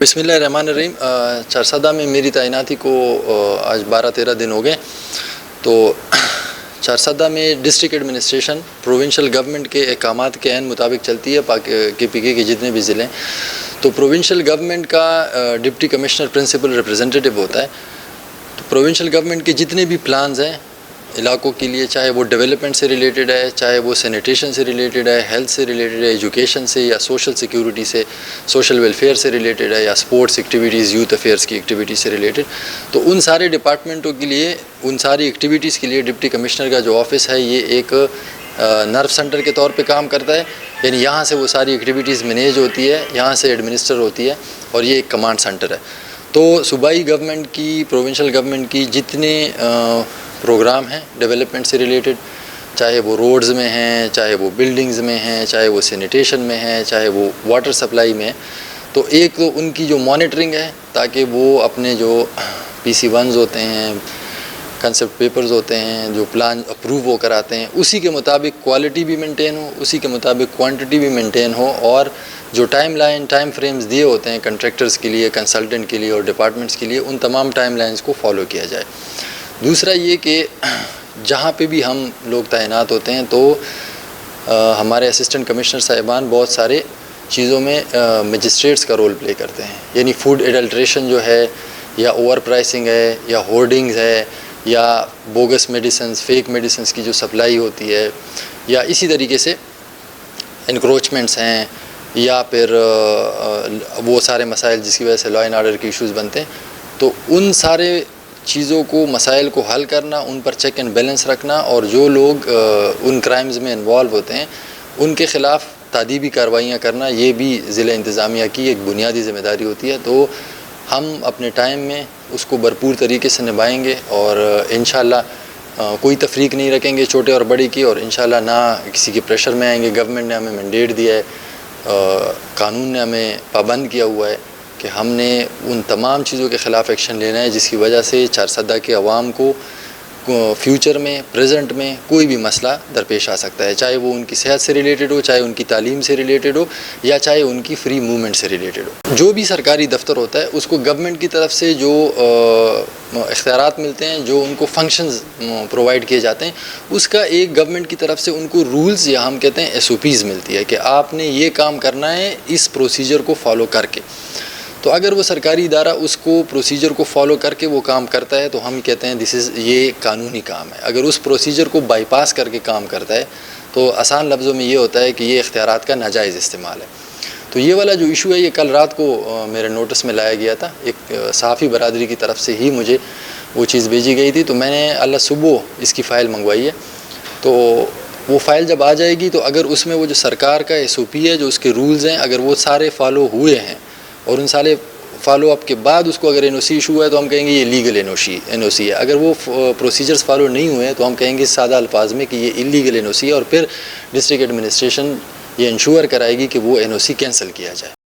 बिस्मिल्लाहिर्रहमानिर्रहीम। चारसदा में मेरी तैनाती को आज 12-13 दिन हो गए। तो चारसदा में डिस्ट्रिक्ट एडमिनिस्ट्रेशन प्रोविंशियल गवर्नमेंट के अहकामात के ऐन मुताबिक चलती है KPK के जितने भी ज़िले हैं। तो प्रोविंशियल गवर्नमेंट का डिप्टी कमिश्नर प्रिंसिपल रिप्रेजेंटेटिव होता है। तो प्रोविंशियल गवर्नमेंट के जितने भी प्लान्स हैं इलाकों के लिए, चाहे वो डेवलपमेंट से रिलेटेड है, चाहे वो सैनिटेशन से रिलेटेड है, हेल्थ से रिलेटेड है, एजुकेशन से या सोशल सिक्योरिटी से, सोशल वेलफेयर से रिलेटेड है, या स्पोर्ट्स एक्टिविटीज़, यूथ अफेयर्स की एक्टिविटीज़ से रिलेटेड, तो उन सारे डिपार्टमेंटों के लिए, उन सारी एक्टिविटीज़ के लिए डिप्टी कमिश्नर का जो ऑफ़िस है ये एक नर्व सेंटर के तौर पे काम करता है। यानी यहाँ से वो सारी एक्टिविटीज़ मैनेज होती है, यहाँ से एडमिनिस्टर होती है, और ये एक कमांड सेंटर है। तो सूबाई गवर्नमेंट की, प्रोविंशियल गवर्नमेंट की जितने प्रोग्राम हैं डेवलपमेंट से रिलेटेड, चाहे वो रोड्स में हैं, चाहे वो बिल्डिंग्स में हैं, चाहे वो सैनिटेशन में हैं, चाहे वो वाटर सप्लाई में है, तो एक तो उनकी जो मॉनिटरिंग है ताकि वो अपने जो PC1s होते हैं, कंसेप्ट पेपर्स होते हैं, जो प्लान अप्रूव वो कराते हैं, उसी के मुताबिक क्वालिटी भी मेंटेन हो, उसी के मुताबिक क्वांटिटी भी मेंटेन हो, और जो टाइम फ्रेम्स दिए होते हैं कंट्रैक्टर्स के लिए, कंसल्टेंट के लिए और डिपार्टमेंट्स के लिए, उन तमाम टाइम लाइन्स को फॉलो किया जाए। दूसरा ये कि जहाँ पे भी हम लोग तैनात होते हैं तो हमारे असिस्टेंट कमिश्नर साहिबान बहुत सारे चीज़ों में मजिस्ट्रेट्स का रोल प्ले करते हैं। यानी फूड एडल्ट्रेशन जो है, या ओवर प्राइसिंग है, या होर्डिंग्स है, या बोगस मेडिसिन्स, फेक मेडिसिन्स की जो सप्लाई होती है, या इसी तरीके से इंक्रोचमेंट्स हैं, या फिर वो सारे मसाइल जिसकी वजह से लॉ एंड आर्डर के इश्यूज़ बनते हैं, तो उन सारे चीज़ों को, मसाइल को हल करना, उन पर चेक एंड बैलेंस रखना, और जो लोग उन क्राइम्स में इन्वॉल्व होते हैं उनके ख़िलाफ़ तादीबी कार्रवाइयाँ करना, ये भी ज़िला इंतज़ामिया की एक बुनियादी ज़िम्मेदारी होती है। तो हम अपने टाइम में उसको भरपूर तरीके से निभाएंगे, और इंशाअल्लाह कोई तफरीक नहीं रखेंगे छोटे और बड़े की, और इंशाअल्लाह ना किसी के प्रेशर में आएंगे। गवर्नमेंट ने हमें मैंडेट दिया है, कानून ने हमें पाबंद किया हुआ है कि हमने उन तमाम चीज़ों के ख़िलाफ़ एक्शन लेना है जिसकी वजह से चारसदा के अवाम को फ्यूचर में, प्रेजेंट में कोई भी मसला दरपेश आ सकता है, चाहे वो उनकी सेहत से रिलेटेड हो, चाहे उनकी तालीम से रिलेटेड हो, या चाहे उनकी फ्री मूवमेंट से रिलेटेड हो। जो भी सरकारी दफ्तर होता है उसको गवर्नमेंट की तरफ से जो इख्तियारात मिलते हैं, जो उनको फंक्शंस प्रोवाइड किए जाते हैं, उसका एक गवर्नमेंट की तरफ से उनको रूल्स, या हम कहते हैं SOPs मिलती है कि आपने ये काम करना है इस प्रोसीजर को फॉलो करके। तो अगर वो सरकारी इदारा उसको प्रोसीजर को फॉलो करके वो काम करता है तो हम कहते हैं ये कानूनी काम है। अगर उस प्रोसीजर को बाईपास करके काम करता है तो आसान लफ्ज़ों में ये होता है कि ये इख्तियारात का नाजायज़ इस्तेमाल है। तो ये वाला जो इशू है ये कल रात को मेरे नोटिस में लाया गया था। एक सहाफ़ी बरादरी की तरफ से ही मुझे वो चीज़ भेजी गई थी, तो मैंने अल्लाह सुबह इसकी फ़ाइल मंगवाई है। तो वो फ़ाइल जब आ जाएगी तो अगर उसमें वो जो सरकार का SOP है, जो उसके रूल्स हैं, अगर वो सारे फॉलो हुए हैं और उन सारे फॉलो अप के बाद उसको अगर NOC इशू हुआ है तो हम कहेंगे ये लीगल NOC है। अगर वो प्रोसीजर्स फॉलो नहीं हुए हैं तो हम कहेंगे सादा अल्फाज में कि ये इलीगल NOC है, और फिर डिस्ट्रिक्ट एडमिनिस्ट्रेशन ये इंश्योर कराएगी कि वो NOC कैंसिल किया जाए।